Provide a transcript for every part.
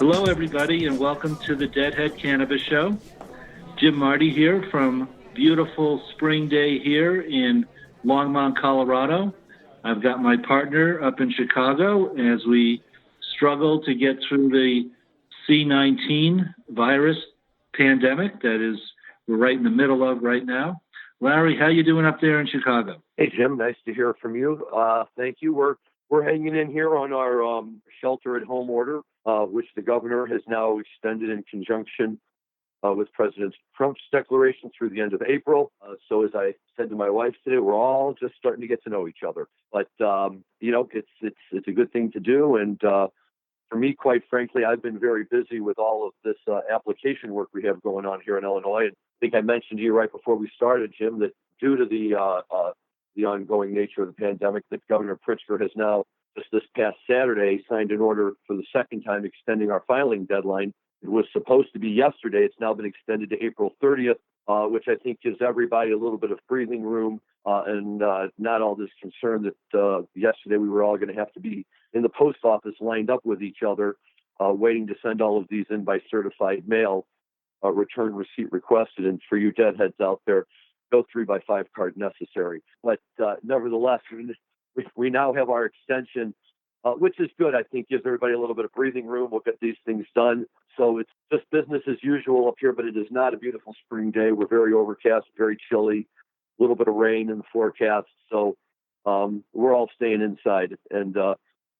Hello, everybody, and welcome to the Deadhead Cannabis Show. Jim Marty here from beautiful spring day here in Longmont, Colorado. I've got my partner up in Chicago as we struggle to get through the C-19 virus pandemic that is we're right in the middle of right now. Larry, how you doing up there in Chicago? Hey, Jim, nice to hear from you. Thank you. We're hanging in here on our shelter-at-home order, which the governor has now extended in conjunction with President Trump's declaration through the end of April. So as I said to my wife today, we're all just starting to get to know each other. But, it's a good thing to do. And for me, quite frankly, I've been very busy with all of this application work we have going on here in Illinois. And I think I mentioned to you right before we started, Jim, that due to the ongoing nature of the pandemic, that Governor Pritzker has now, just this past Saturday, signed an order for the second time extending our filing deadline. It was supposed to be yesterday. It's now been extended to April 30th, which I think gives everybody a little bit of breathing room and not all this concern that yesterday we were all going to have to be in the post office lined up with each other, waiting to send all of these in by certified mail, return receipt requested. And for you deadheads out there, no 3x5 card necessary. But nevertheless, we now have our extension, which is good. I think gives everybody a little bit of breathing room. We'll get these things done. So it's just business as usual up here, but it is not a beautiful spring day. We're very overcast, very chilly, a little bit of rain in the forecast. So we're all staying inside. And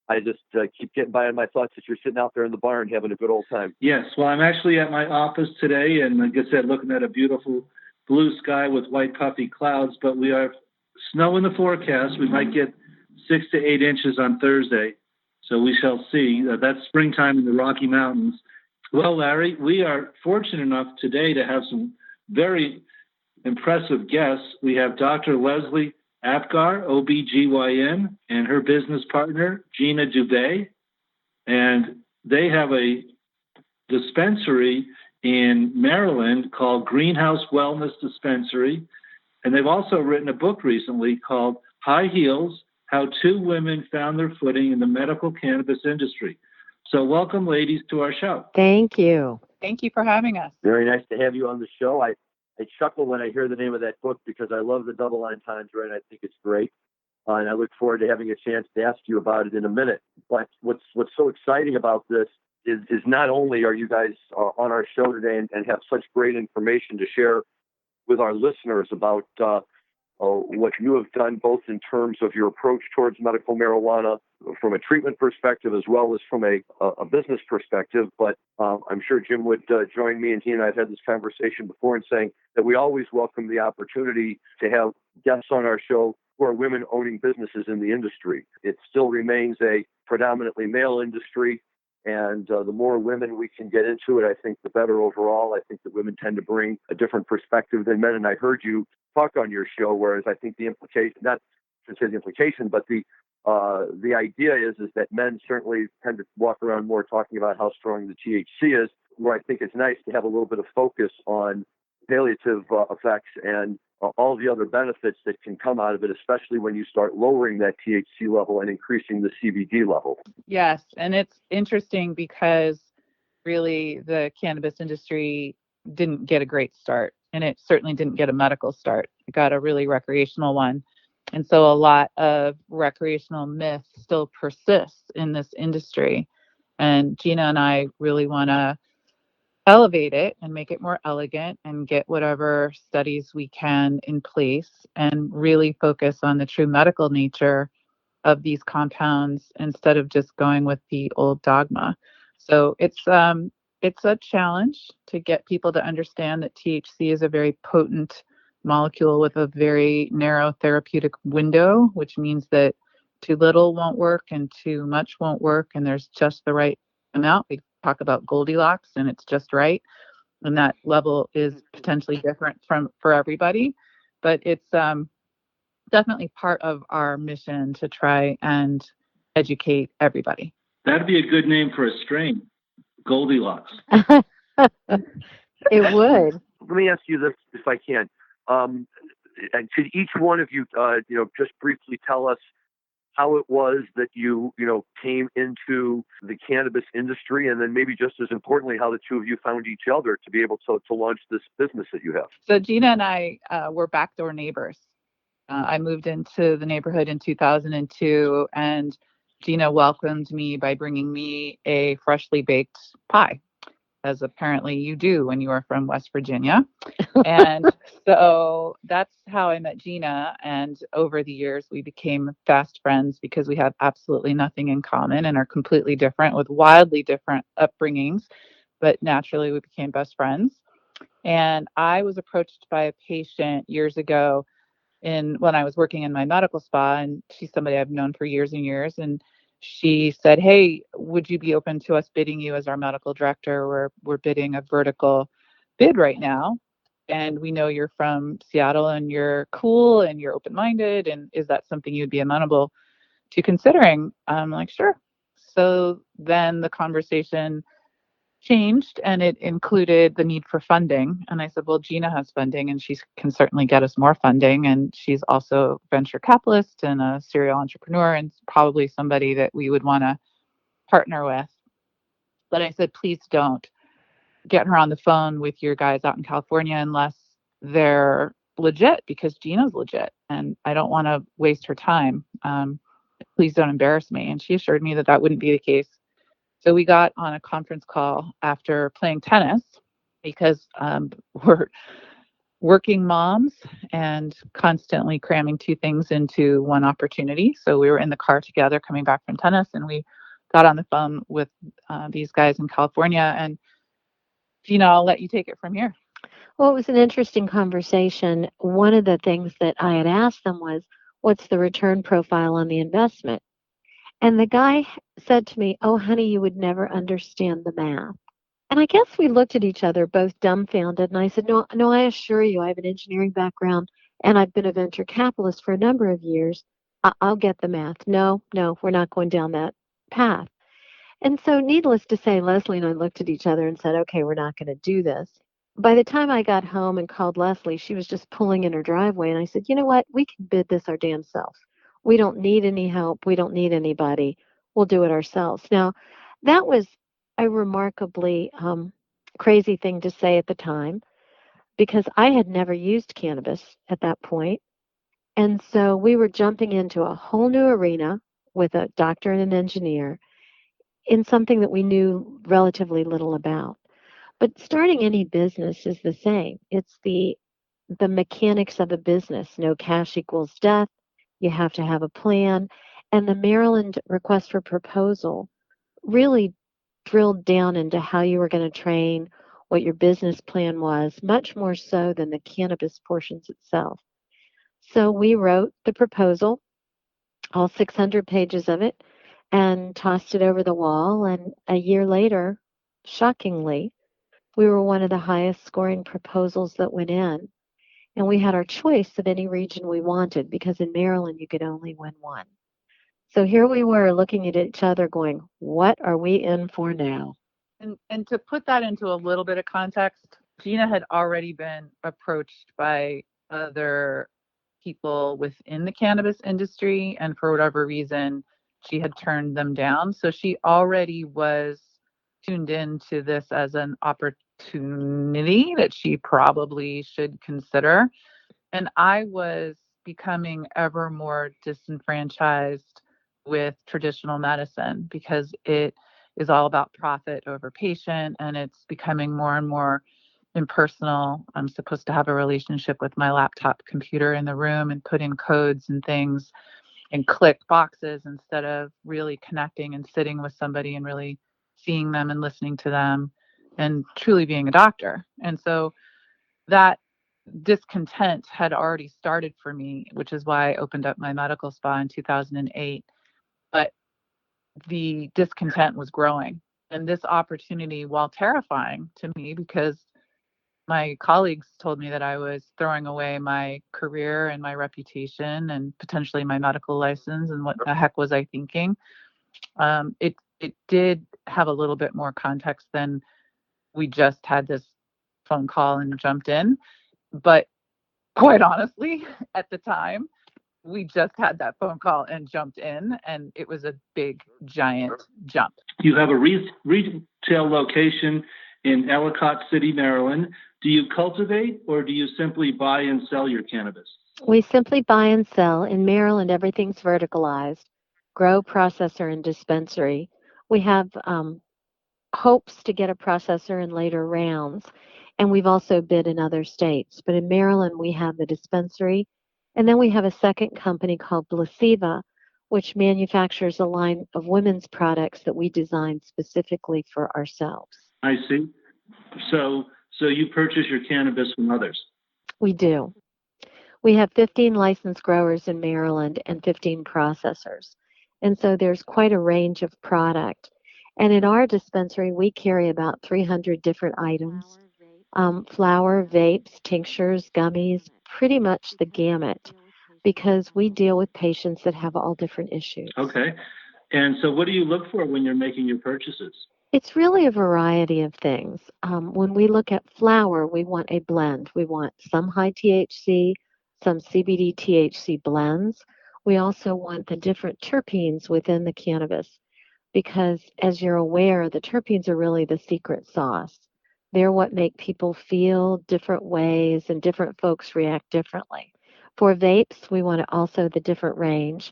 I just keep getting by on my thoughts that you're sitting out there in the barn having a good old time. Yes, well, I'm actually at my office today, and like I said, looking at a beautiful blue sky with white puffy clouds, but we have snow in the forecast. We might get 6 to 8 inches on Thursday, so we shall see. That's springtime in the Rocky Mountains. Well, Larry, we are fortunate enough today to have some very impressive guests. We have Dr. Leslie Apgarand, OBGYN, and her business partner, Gina Dubbe'are, and they have a dispensary in Maryland called Green House Wellnes Dispensary, and they've also written a book recently called High Heels, How Two Women Found Their Footing in the Medical Cannabis Industry. So welcome, ladies, to our show. Thank you. Thank you for having us. Very nice to have you on the show. I chuckle when I hear the name of that book because I love the double entendre, and I think it's great. And I look forward to having a chance to ask you about it in a minute. But what's so exciting about this is not only are you guys on our show today and have such great information to share with our listeners about what you have done, both in terms of your approach towards medical marijuana from a treatment perspective as well as from a business perspective. But I'm sure Jim would join me, and he and I have had this conversation before, in saying that we always welcome the opportunity to have guests on our show who are women owning businesses in the industry. It still remains a predominantly male industry. And the more women we can get into it, I think the better overall. I think that women tend to bring a different perspective than men. And I heard you talk on your show, whereas I think the implication, not to say the implication, but the idea is that men certainly tend to walk around more talking about how strong the THC is, where I think it's nice to have a little bit of focus on palliative effects and all the other benefits that can come out of it, especially when you start lowering that THC level and increasing the CBD level. Yes, and it's interesting because really the cannabis industry didn't get a great start, and it certainly didn't get a medical start. It got a really recreational one. And so a lot of recreational myths still persists in this industry. And Gina and I really want to elevate it and make it more elegant and get whatever studies we can in place and really focus on the true medical nature of these compounds instead of just going with the old dogma. So it's a challenge to get people to understand that THC is a very potent molecule with a very narrow therapeutic window, which means that too little won't work and too much won't work, and there's just the right amount. We talk about Goldilocks, and it's just right, and that level is potentially different for everybody, but it's definitely part of our mission to try and educate everybody. That'd be a good name for a strain, Goldilocks. It would. Let me ask you this, if I can. And could each one of you, just briefly tell us how it was that you came into the cannabis industry, and then maybe just as importantly, how the two of you found each other to be able to launch this business that you have. So Gina and I were backdoor neighbors. I moved into the neighborhood in 2002, and Gina welcomed me by bringing me a freshly baked pie, as apparently you do when you are from West Virginia. And so that's how I met Gina. And over the years, we became fast friends because we have absolutely nothing in common and are completely different with wildly different upbringings. But naturally, we became best friends. And I was approached by a patient years ago when I was working in my medical spa, and she's somebody I've known for years and years. And she said, "Hey, would you be open to us bidding you as our medical director? We're bidding a vertical bid right now. And we know you're from Seattle and you're cool and you're open-minded. And is that something you'd be amenable to considering?" I'm like, "Sure." So then the conversation changed and it included the need for funding. And I said, "Well, Gina has funding and she can certainly get us more funding. And she's also a venture capitalist and a serial entrepreneur and probably somebody that we would want to partner with." But I said, "Please don't get her on the phone with your guys out in California unless they're legit, because Gina's legit and I don't want to waste her time. Please don't embarrass me." And she assured me that that wouldn't be the case. So we got on a conference call after playing tennis because we're working moms and constantly cramming two things into one opportunity. So we were in the car together coming back from tennis, and we got on the phone with these guys in California. And Gina, I'll let you take it from here. Well, it was an interesting conversation. One of the things that I had asked them was, what's the return profile on the investment? And the guy said to me, "Oh, honey, you would never understand the math." And I guess we looked at each other, both dumbfounded. And I said, "No, no, I assure you, I have an engineering background and I've been a venture capitalist for a number of years. I'll get the math. No, no, we're not going down that path." And so, needless to say, Leslie and I looked at each other and said, "Okay, we're not going to do this." By the time I got home and called Leslie, she was just pulling in her driveway. And I said, "You know what? We can bid this our damn self. We don't need any help. We don't need anybody. We'll do it ourselves." Now, that was a remarkably crazy thing to say at the time because I had never used cannabis at that point. And so we were jumping into a whole new arena with a doctor and an engineer in something that we knew relatively little about. But starting any business is the same. It's the mechanics of a business. No cash equals death. You have to have a plan. And the Maryland request for proposal really drilled down into how you were going to train, what your business plan was, much more so than the cannabis portions itself. So we wrote the proposal, all 600 pages of it, and tossed it over the wall. And a year later, shockingly, we were one of the highest scoring proposals that went in. And we had our choice of any region we wanted because in Maryland, you could only win one. So here we were looking at each other going, what are we in for now? And to put that into a little bit of context, Gina had already been approached by other people within the cannabis industry, and for whatever reason, she had turned them down. So she already was tuned into this as an opportunity that she probably should consider. And I was becoming ever more disenfranchised with traditional medicine because it is all about profit over patient, and it's becoming more and more impersonal. I'm supposed to have a relationship with my laptop computer in the room and put in codes and things and click boxes instead of really connecting and sitting with somebody and really seeing them and listening to them and truly being a doctor. And so that discontent had already started for me, which is why I opened up my medical spa in 2008. But the discontent was growing. And this opportunity, while terrifying to me, because my colleagues told me that I was throwing away my career and my reputation and potentially my medical license, and what the heck was I thinking? It did have a little bit more context than we just had this phone call and jumped in. But quite honestly, at the time, we just had that phone call and jumped in, and it was a big, giant jump. You have a retail location in Ellicott City, Maryland. Do you cultivate or do you simply buy and sell your cannabis? We simply buy and sell. In Maryland, everything's verticalized: grow, processor, and dispensary. We have hopes to get a processor in later rounds, and we've also bid in other states. But in Maryland, we have the dispensary, and then we have a second company called Blissiva, which manufactures a line of women's products that we designed specifically for ourselves. I see. So you purchase your cannabis from others. We do. We have 15 licensed growers in Maryland and 15 processors. And so there's quite a range of product. And in our dispensary, we carry about 300 different items: flower, vapes, tinctures, gummies, pretty much the gamut, because we deal with patients that have all different issues. Okay. And so what do you look for when you're making your purchases? It's really a variety of things. When we look at flower, we want a blend. We want some high THC, some CBD THC blends. We also want the different terpenes within the cannabis because, as you're aware, the terpenes are really the secret sauce. They're what make people feel different ways, and different folks react differently. For vapes, we want also the different range.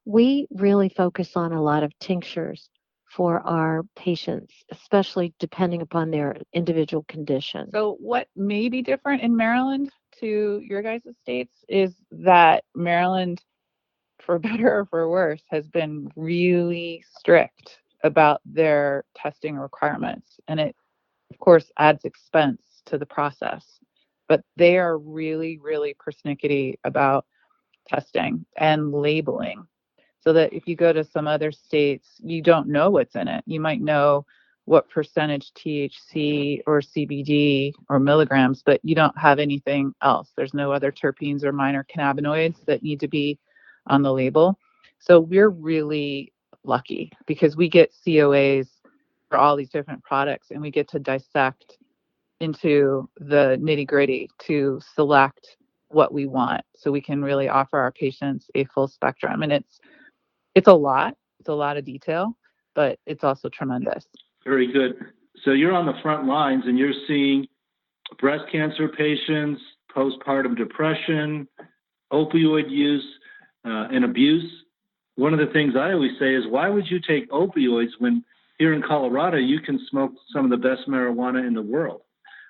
We really focus on a lot of tinctures for our patients, especially depending upon their individual condition. So what may be different in Maryland to your guys' states is that Maryland, for better or for worse, has been really strict about their testing requirements. And it, of course, adds expense to the process. But they are really, really persnickety about testing and labeling, so that if you go to some other states, you don't know what's in it. You might know what percentage THC or CBD or milligrams, but you don't have anything else. There's no other terpenes or minor cannabinoids that need to be on the label. So we're really lucky because we get COAs for all these different products, and we get to dissect into the nitty-gritty to select what we want, so we can really offer our patients a full spectrum. And it's a lot of detail, but it's also tremendous. Very good. So you're on the front lines and you're seeing breast cancer patients, postpartum depression, opioid use, and abuse. One of the things I always say is, why would you take opioids when here in Colorado you can smoke some of the best marijuana in the world?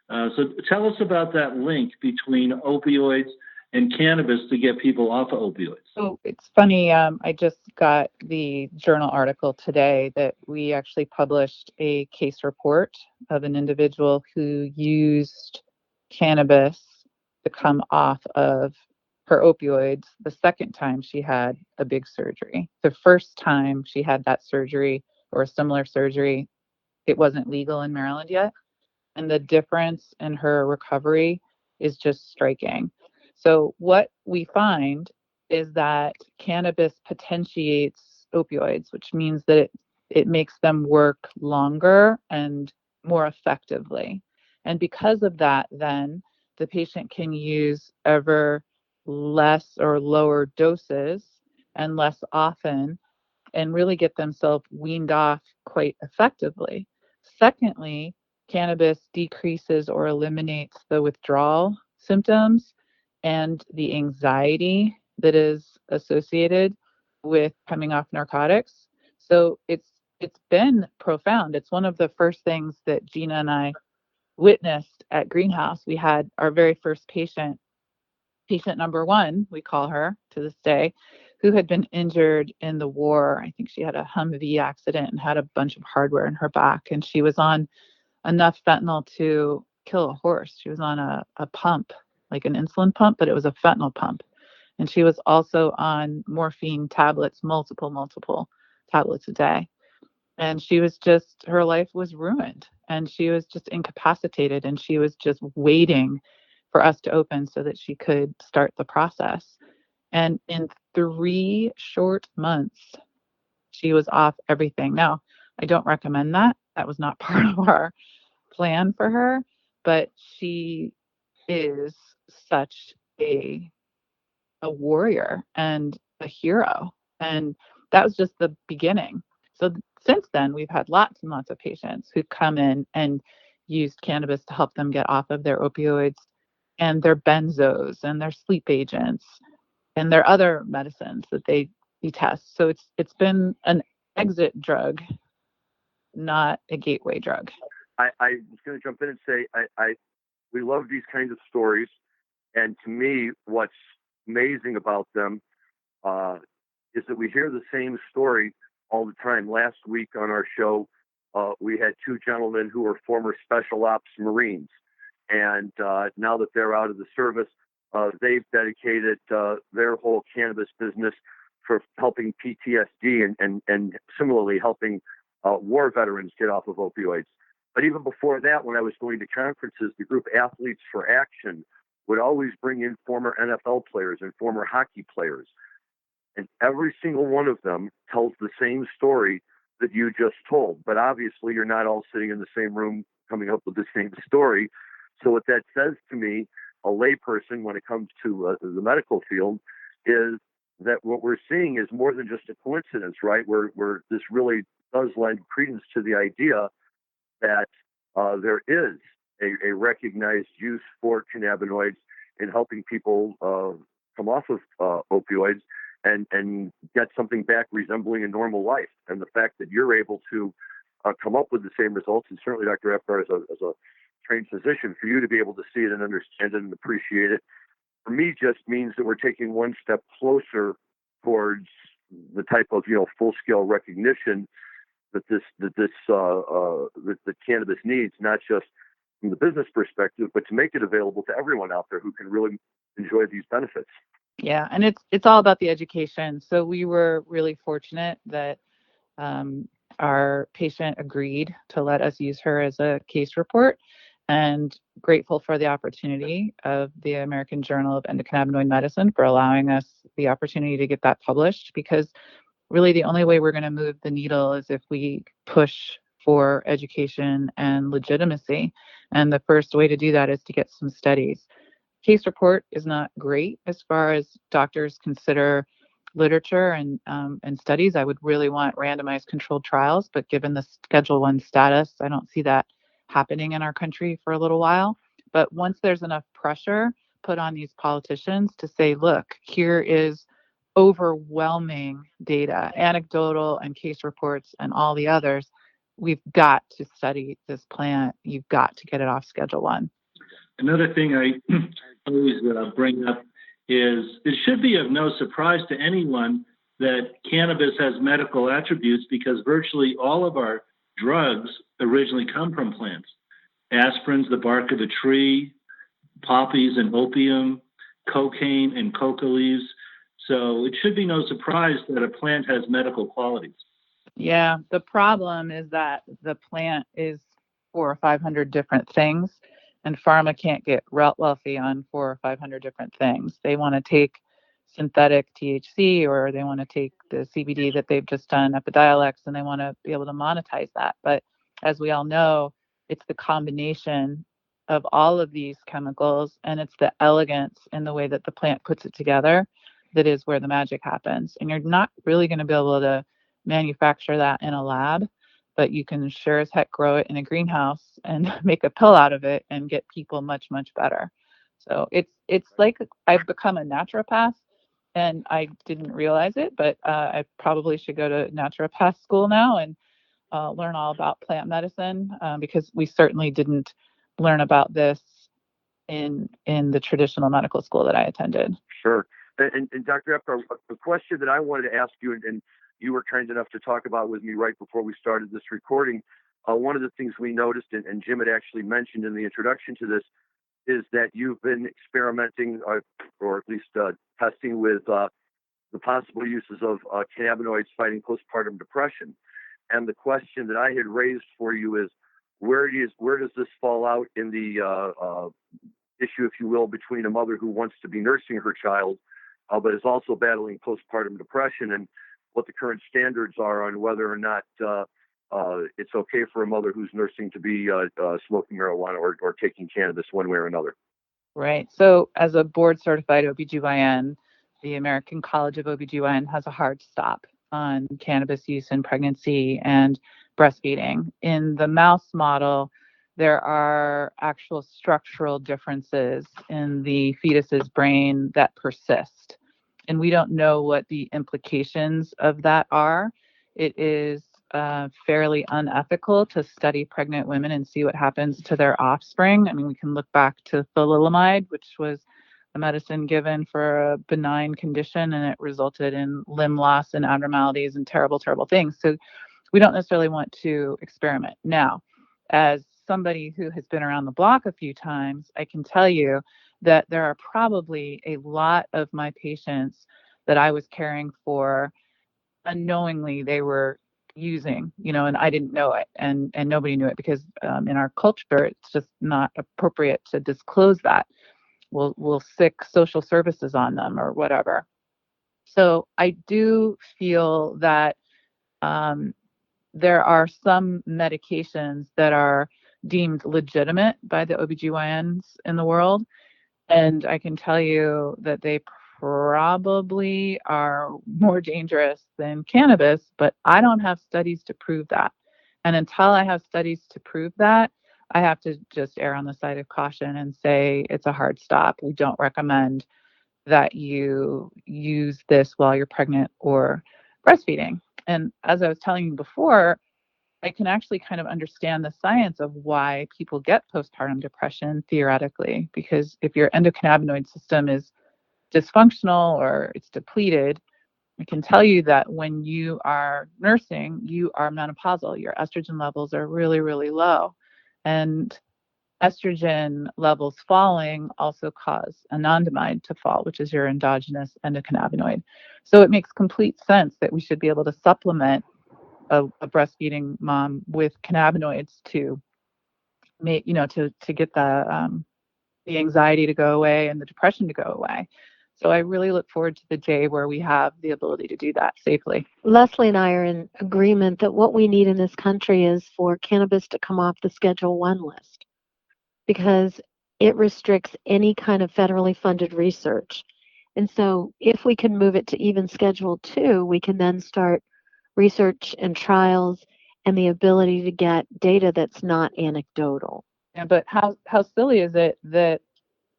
So tell us about that link between opioids and cannabis to get people off of opioids. So it's funny. I just got the journal article today that we actually published a case report of an individual who used cannabis to come off of her opioids the second time she had a big surgery. The first time she had that surgery or a similar surgery, it wasn't legal in Maryland yet. And the difference in her recovery is just striking. So what we find is that cannabis potentiates opioids, which means that it makes them work longer and more effectively. And because of that, then the patient can use ever less or lower doses and less often, and really get themselves weaned off quite effectively. Secondly, cannabis decreases or eliminates the withdrawal symptoms and the anxiety that is associated with coming off narcotics. So it's been profound. It's one of the first things that Gina and I witnessed at Green House. We had our very first patient number one, we call her to this day, who had been injured in the war. I think she had a Humvee accident and had a bunch of hardware in her back, and she was on enough fentanyl to kill a horse. She was on a pump, like an insulin pump, but it was a fentanyl pump. And she was also on morphine tablets, multiple tablets a day. And she was just, her life was ruined, and she was just incapacitated, and she was just waiting for us to open so that she could start the process. And in 3 short months, she was off everything. Now, I don't recommend that. That was not part of our plan for her, but she is such a a warrior and a hero. And that was just the beginning. So since then, we've had lots and lots of patients who come in and used cannabis to help them get off of their opioids and their benzos and their sleep agents and their other medicines that they detest. So it's been an exit drug, not a gateway drug. I was going to jump in and say we love these kinds of stories, and to me, what's amazing about them is that we hear the same story all the time. Last week on our show, we had two gentlemen who were former Special Ops Marines, and now that they're out of the service, they've dedicated their whole cannabis business for helping PTSD and similarly helping war veterans get off of opioids. But even before that, when I was going to conferences, the group Athletes for Action would always bring in former NFL players and former hockey players. And every single one of them tells the same story that you just told. But obviously, you're not all sitting in the same room coming up with the same story. So what that says to me, a layperson, when it comes to the medical field, is that what we're seeing is more than just a coincidence, right? Where this really does lend credence to the idea that there is a recognized use for cannabinoids in helping people come off of opioids and get something back resembling a normal life. And the fact that you're able to come up with the same results, and certainly Dr. Apgarand as a trained physician, for you to be able to see it and understand it and appreciate it, for me just means that we're taking one step closer towards the type of full-scale recognition that that cannabis needs, not just from the business perspective, but to make it available to everyone out there who can really enjoy these benefits. Yeah, and it's all about the education. So we were really fortunate that our patient agreed to let us use her as a case report, and grateful for the opportunity of the American Journal of Endocannabinoid Medicine for allowing us the opportunity to get that published, because really the only way we're going to move the needle is if we push for education and legitimacy. And the first way to do that is to get some studies. Case report is not great as far as doctors consider literature and studies. I would really want randomized controlled trials, but given the Schedule I status, I don't see that happening in our country for a little while. But once there's enough pressure put on these politicians to say, look, here is overwhelming data, anecdotal and case reports and all the others, we've got to study this plant. You've got to get it off Schedule I. Another thing I always bring up is it should be of no surprise to anyone that cannabis has medical attributes, because virtually all of our drugs originally come from plants. Aspirin's the bark of a tree, poppies and opium, cocaine and coca leaves. So it should be no surprise that a plant has medical qualities. Yeah, the problem is that the plant is 400 or 500 different things, and pharma can't get wealthy on 400 or 500 different things. They want to take synthetic THC, or they want to take the CBD that they've just done, Epidiolex, and they want to be able to monetize that. But as we all know, it's the combination of all of these chemicals, and it's the elegance in the way that the plant puts it together that is where the magic happens. And you're not really going to be able to manufacture that in a lab, but you can sure as heck grow it in a greenhouse and make a pill out of it and get people much, much better. So it's like I've become a naturopath, and I didn't realize it, but I probably should go to naturopath school now and learn all about plant medicine, because we certainly didn't learn about this in the traditional medical school that I attended. Sure. And Dr. Apgarand, the question that I wanted to ask you, and you were kind enough to talk about with me right before we started this recording, one of the things we noticed, and Jim had actually mentioned in the introduction to this, is that you've been experimenting, or at least testing with the possible uses of cannabinoids fighting postpartum depression. And the question that I had raised for you is, where does this fall out in the issue, if you will, between a mother who wants to be nursing her child, but is also battling postpartum depression, and what the current standards are on whether or not it's okay for a mother who's nursing to be smoking marijuana or taking cannabis one way or another. Right. So as a board certified OBGYN, the American College of OBGYN has a hard stop on cannabis use in pregnancy and breastfeeding. In the mouse model, there are actual structural differences in the fetus's brain that persist. And we don't know what the implications of that are. It is fairly unethical to study pregnant women and see what happens to their offspring. I mean, we can look back to thalidomide, which was a medicine given for a benign condition, and it resulted in limb loss and abnormalities and terrible, terrible things. So we don't necessarily want to experiment. Now, as somebody who has been around the block a few times, I can tell you that there are probably a lot of my patients that I was caring for unknowingly they were using, and I didn't know it, and nobody knew it because in our culture it's just not appropriate to disclose that. We'll sick social services on them or whatever. So I do feel that there are some medications that are deemed legitimate by the OBGYNs in the world, and I can tell you that they probably are more dangerous than cannabis, but I don't have studies to prove that. And until I have studies to prove that, I have to just err on the side of caution and say it's a hard stop. We don't recommend that you use this while you're pregnant or breastfeeding. And as I was telling you before, I can actually kind of understand the science of why people get postpartum depression theoretically, because if your endocannabinoid system is dysfunctional or it's depleted, I can tell you that when you are nursing, you are menopausal. Your estrogen levels are really, really low. And estrogen levels falling also cause anandamide to fall, which is your endogenous endocannabinoid. So it makes complete sense that we should be able to supplement a breastfeeding mom with cannabinoids to make, to get the anxiety to go away and the depression to go away. So I really look forward to the day where we have the ability to do that safely. Leslie and I are in agreement that what we need in this country is for cannabis to come off the Schedule 1 list because it restricts any kind of federally funded research. And so if we can move it to even Schedule 2, we can then start research and trials and the ability to get data that's not anecdotal. Yeah, but how silly is it that,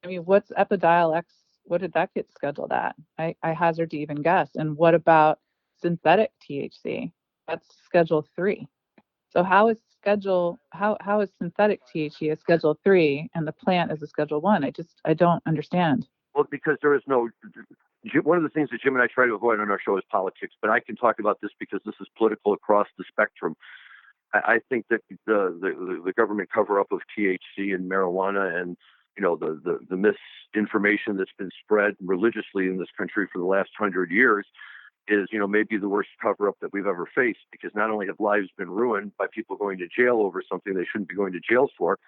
I mean, what's Epidiolex? What did that get scheduled at? I hazard to even guess. And what about synthetic THC? That's Schedule 3. So how is synthetic THC a Schedule 3 and the plant is a Schedule 1? I don't understand. Well, because there is no. One of the things that Jim and I try to avoid on our show is politics, but I can talk about this because this is political across the spectrum. I think that the government cover up of THC and marijuana and the misinformation that's been spread religiously in this country for the last 100 years is maybe the worst cover up that we've ever faced, because not only have lives been ruined by people going to jail over something they shouldn't be going to jail for.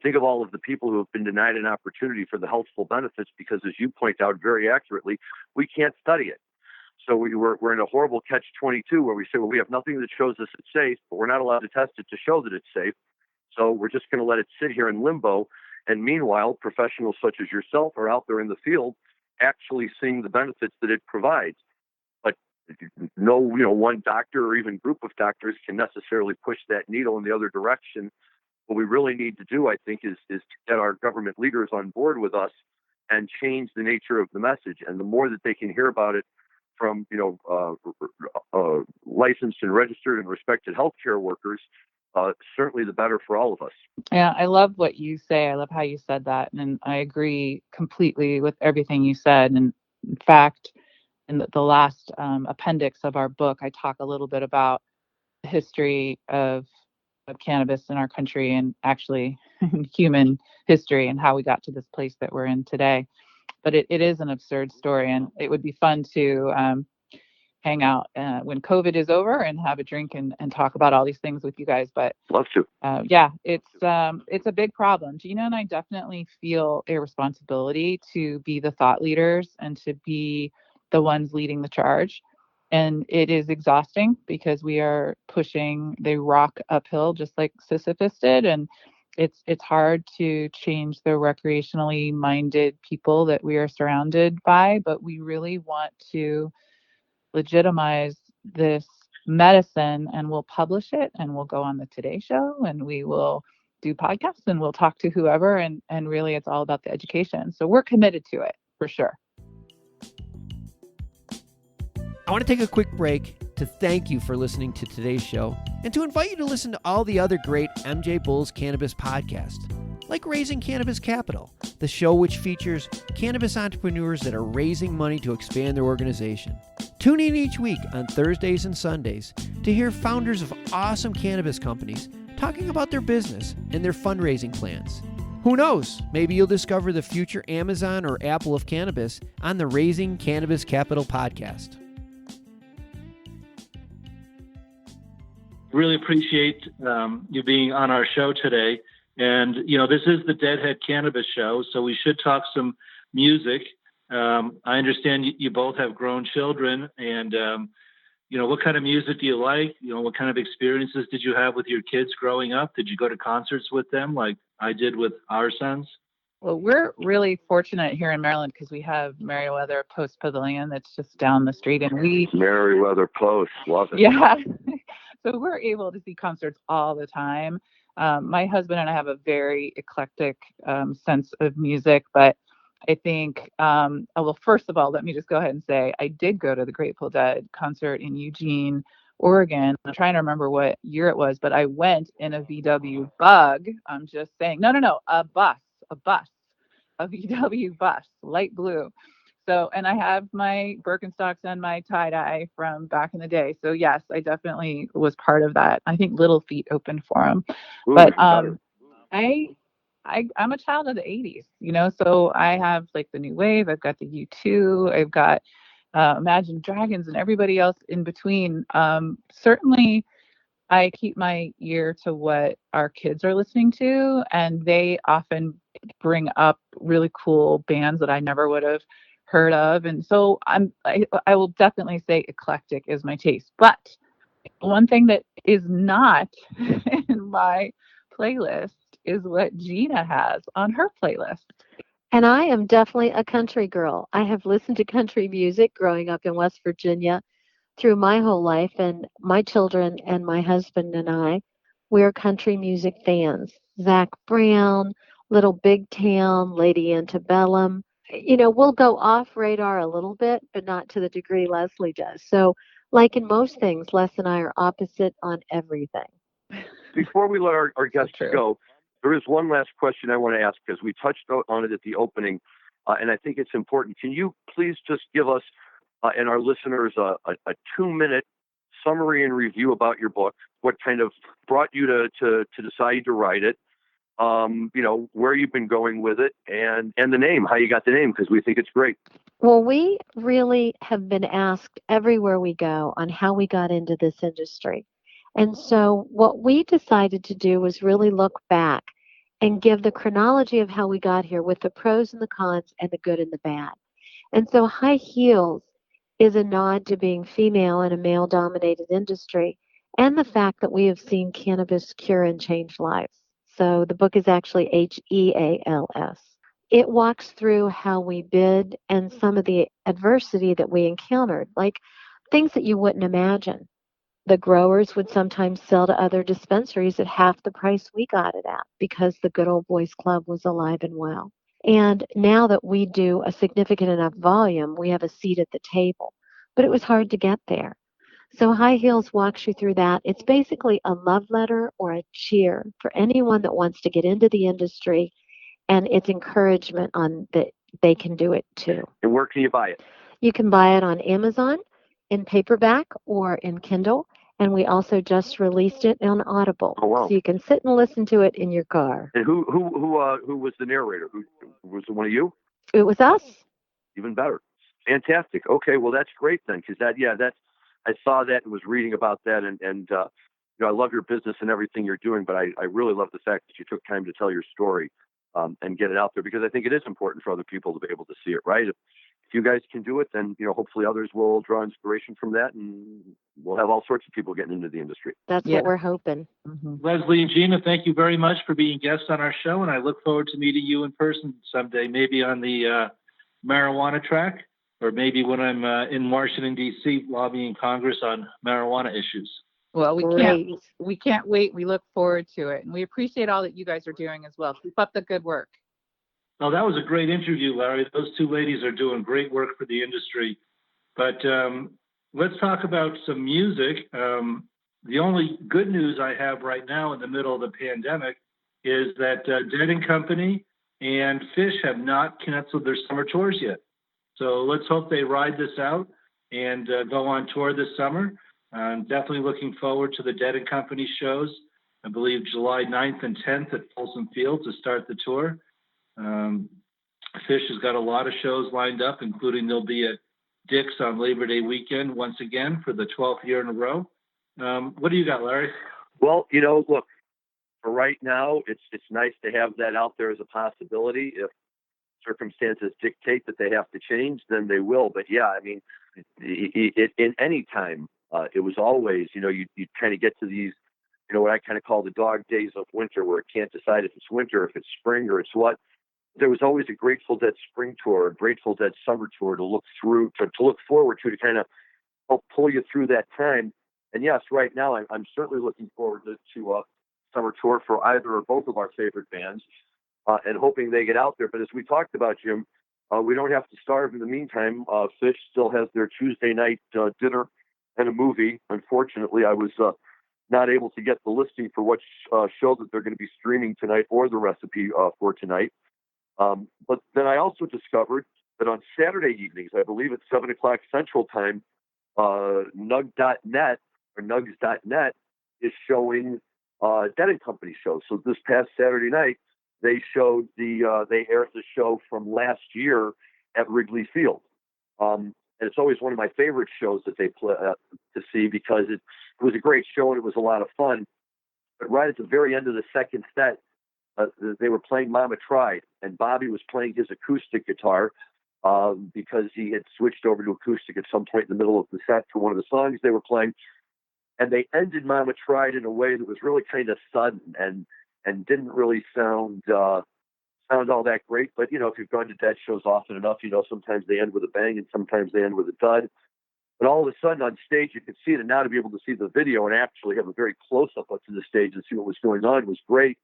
Think of all of the people who have been denied an opportunity for the healthful benefits because, as you point out very accurately, we can't study it. So we're in a horrible catch-22 where we say, well, we have nothing that shows us it's safe, but we're not allowed to test it to show that it's safe. So we're just going to let it sit here in limbo. And meanwhile, professionals such as yourself are out there in the field actually seeing the benefits that it provides. But no, one doctor or even group of doctors can necessarily push that needle in the other direction. What we really need to do, I think, is to get our government leaders on board with us and change the nature of the message. And the more that they can hear about it from, licensed and registered and respected healthcare workers, certainly the better for all of us. Yeah, I love what you say. I love how you said that. And I agree completely with everything you said. And in fact, in the last appendix of our book, I talk a little bit about the history of cannabis in our country and actually human history and how we got to this place that we're in today. But it is an absurd story, and it would be fun to hang out when COVID is over and have a drink and talk about all these things with you guys. But love to. Yeah, it's a big problem. Gina and I definitely feel a responsibility to be the thought leaders and to be the ones leading the charge. And it is exhausting because we are pushing the rock uphill just like Sisyphus did. And it's hard to change the recreationally minded people that we are surrounded by, but we really want to legitimize this medicine, and we'll publish it, and we'll go on the Today Show, and we will do podcasts, and we'll talk to whoever, and really it's all about the education. So we're committed to it for sure. I want to take a quick break to thank you for listening to today's show and to invite you to listen to all the other great MJBulls cannabis podcasts, like Raising Cannabis Capital, the show which features cannabis entrepreneurs that are raising money to expand their organization. Tune in each week on Thursdays and Sundays to hear founders of awesome cannabis companies talking about their business and their fundraising plans. Who knows? Maybe you'll discover the future Amazon or Apple of cannabis on the Raising Cannabis Capital podcast. Really appreciate you being on our show today. And, this is the Deadhead Cannabis Show, so we should talk some music. I understand you both have grown children, and, what kind of music do you like? What kind of experiences did you have with your kids growing up? Did you go to concerts with them like I did with our sons? Well, we're really fortunate here in Maryland because we have Merriweather Post Pavilion that's just down the street, and Merriweather Post, love it. Yeah. So we're able to see concerts all the time. My husband and I have a very eclectic sense of music, but I think, well, first of all, let me just go ahead and say I did go to the Grateful Dead concert in Eugene, Oregon. I'm trying to remember what year it was, but I went in a VW Bug. I'm just saying, no, a bus, a VW bus, light blue. So, and I have my Birkenstocks and my tie-dye from back in the day. So yes, I definitely was part of that. I think Little Feat opened for him. Ooh, But I'm a child of the 80s, so I have like the new wave. I've got the U2, I've got Imagine Dragons and everybody else in between. Certainly I keep my ear to what our kids are listening to, and they often bring up really cool bands that I never would have heard of. And so I will definitely say eclectic is my taste. But one thing that is not in my playlist is what Gina has on her playlist. And I am definitely a country girl. I have listened to country music growing up in West Virginia through my whole life, and my children and my husband and I, we're country music fans. Zach Brown, Little Big Town, Lady Antebellum. We'll go off radar a little bit, but not to the degree Leslie does. So, like in most things, Les and I are opposite on everything. Before we let our guests go, there is one last question I want to ask because we touched on it at the opening, and I think it's important. Can you please just give us and our listeners a 2-minute summary and review about your book? What kind of brought you to decide to write it? Where you've been going with it, and the name, how you got the name, because we think it's great. Well, we really have been asked everywhere we go on how we got into this industry. And so what we decided to do was really look back and give the chronology of how we got here with the pros and the cons and the good and the bad. And so High Heels is a nod to being female in a male-dominated industry and the fact that we have seen cannabis cure and change lives. So the book is actually HEALS. It walks through how we bid and some of the adversity that we encountered, like things that you wouldn't imagine. The growers would sometimes sell to other dispensaries at half the price we got it at because the Good Old Boys Club was alive and well. And now that we do a significant enough volume, we have a seat at the table. But it was hard to get there. So High Heels walks you through that. It's basically a love letter or a cheer for anyone that wants to get into the industry, and it's encouragement on that they can do it too. And where can you buy it? You can buy it on Amazon in paperback or in Kindle, and we also just released it on Audible. Oh, wow. So you can sit and listen to it in your car. And who was the narrator? Who was it? One of you? It was us. Even better. Fantastic. Okay, well that's great then, because I saw that and was reading about that, and I love your business and everything you're doing, but I really love the fact that you took time to tell your story and get it out there, because I think it is important for other people to be able to see it, right? If you guys can do it, then hopefully others will draw inspiration from that and we'll have all sorts of people getting into the industry. That's Yeah. what we're hoping. Leslie and Gina, thank you very much for being guests on our show, and I look forward to meeting you in person someday, maybe on the marijuana track, or maybe when I'm in Washington, D.C., lobbying Congress on marijuana issues. Well, we Great. can't wait. We look forward to it. And we appreciate all that you guys are doing as well. Keep up the good work. Oh, that was a great interview, Larry. Those two ladies are doing great work for the industry. But let's talk about some music. The only good news I have right now in the middle of the pandemic is that Dead & Company and Fish have not canceled their summer tours yet. So let's hope they ride this out and go on tour this summer. I'm definitely looking forward to the Dead & Company shows. I believe July 9th and 10th at Folsom Field to start the tour. Fish has got a lot of shows lined up, including they'll be at Dick's on Labor Day weekend once again for the 12th year in a row. What do you got, Larry? Well, look, for right now, it's nice to have that out there as a possibility. If circumstances dictate that they have to change, then they will. But yeah, I mean, in any time, it was always, you kind of get to these, what I kind of call the dog days of winter, where it can't decide if it's winter, if it's spring, or it's what. There was always a Grateful Dead spring tour, a Grateful Dead summer tour to look forward to kind of help pull you through that time. And yes, right now I'm certainly looking forward to a summer tour for either or both of our favorite bands, and hoping they get out there. But as we talked about, Jim, we don't have to starve in the meantime. Fish still has their Tuesday night dinner and a movie. Unfortunately, I was not able to get the listing for what show that they're going to be streaming tonight or the recipe for tonight. But then I also discovered that on Saturday evenings, I believe at 7 o'clock Central Time, Nugs.net is showing Dead & Company shows. So this past Saturday night, they aired the show from last year at Wrigley Field. And it's always one of my favorite shows that they play to see, because it was a great show and it was a lot of fun. But right at the very end of the second set, they were playing Mama Tried, and Bobby was playing his acoustic guitar because he had switched over to acoustic at some point in the middle of the set for one of the songs they were playing. And they ended Mama Tried in a way that was really kind of sudden and didn't really sound all that great. But, if you've gone to Dead shows often enough, sometimes they end with a bang and sometimes they end with a dud. But all of a sudden on stage, you could see it. And now to be able to see the video and actually have a very close-up up to the stage and see what was going on was great.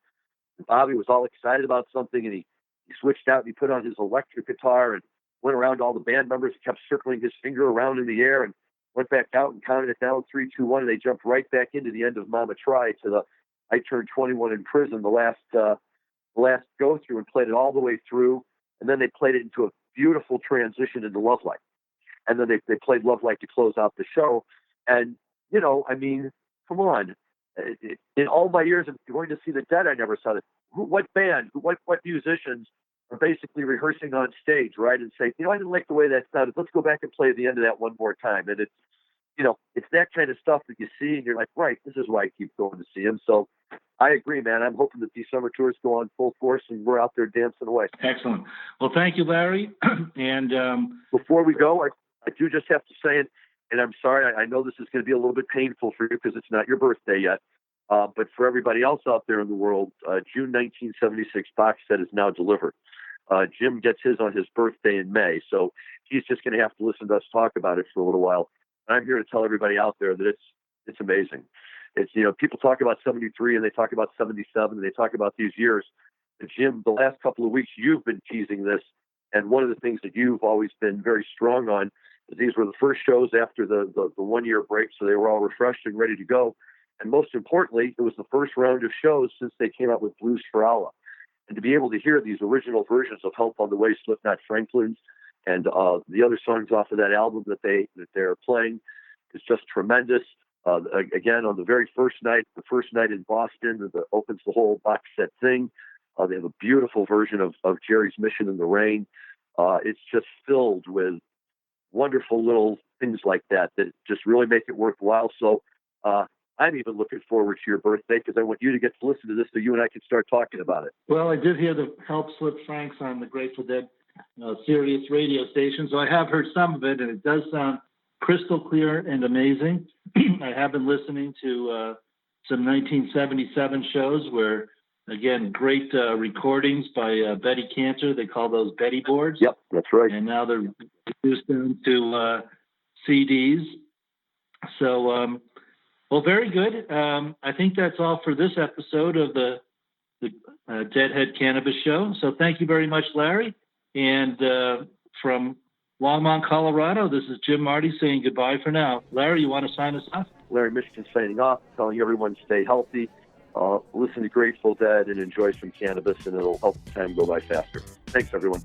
Bobby was all excited about something, and he switched out and he put on his electric guitar and went around all the band members, kept circling his finger around in the air, and went back out and counted it down 3, 2, 1, and they jumped right back into the end of Mama Tried to the I Turned 21 in Prison, the last go through, and played it all the way through. And then they played it into a beautiful transition into Love Light. And then they played Love Light to close out the show. And, come on. In all my years of going to see the Dead, I never saw it. What band, what musicians are basically rehearsing on stage, right? And say, I didn't like the way that sounded. Let's go back and play the end of that one more time. And it's that kind of stuff that you see, and you're like, right, this is why I keep going to see him. So I agree, man. I'm hoping that these summer tours go on full force and we're out there dancing away. Excellent. Well, thank you, Larry. And before we go, I do just have to say it. And I'm sorry, I know this is going to be a little bit painful for you because it's not your birthday yet. But for everybody else out there in the world, June 1976 box set is now delivered. Jim gets his on his birthday in May, so he's just going to have to listen to us talk about it for a little while. And I'm here to tell everybody out there that it's amazing. It's people talk about 73 and they talk about 77 and they talk about these years. And Jim, the last couple of weeks you've been teasing this, and one of the things that you've always been very strong on is these were the first shows after the 1 year break, so they were all refreshed and ready to go. And most importantly, it was the first round of shows since they came out with Blues for Allah. And to be able to hear these original versions of Help on the Way, Slipknot, Franklin's, and the other songs off of that album that they're playing is just tremendous. Again, on the very first night in Boston, that opens the whole box set thing. They have a beautiful version of Jerry's Mission in the Rain. It's just filled with wonderful little things like that just really make it worthwhile. So I'm even looking forward to your birthday because I want you to get to listen to this so you and I can start talking about it. Well, I did hear the Help Slip Franks on the Grateful Dead Sirius radio station, so I have heard some of it, and it does sound crystal clear and amazing. I have been listening to some 1977 shows where, again, great recordings by Betty Cantor. They call those Betty boards. Yep, that's right. And now they're reduced down to CDs. So, well, very good. I think that's all for this episode of the Deadhead Cannabis Show. So thank you very much, Larry. And from Longmont, Colorado, this is Jim Marty saying goodbye for now. Larry, you want to sign us off? Larry Mishkin signing off, telling everyone to stay healthy, listen to Grateful Dead, and enjoy some cannabis, and it'll help time go by faster. Thanks, everyone.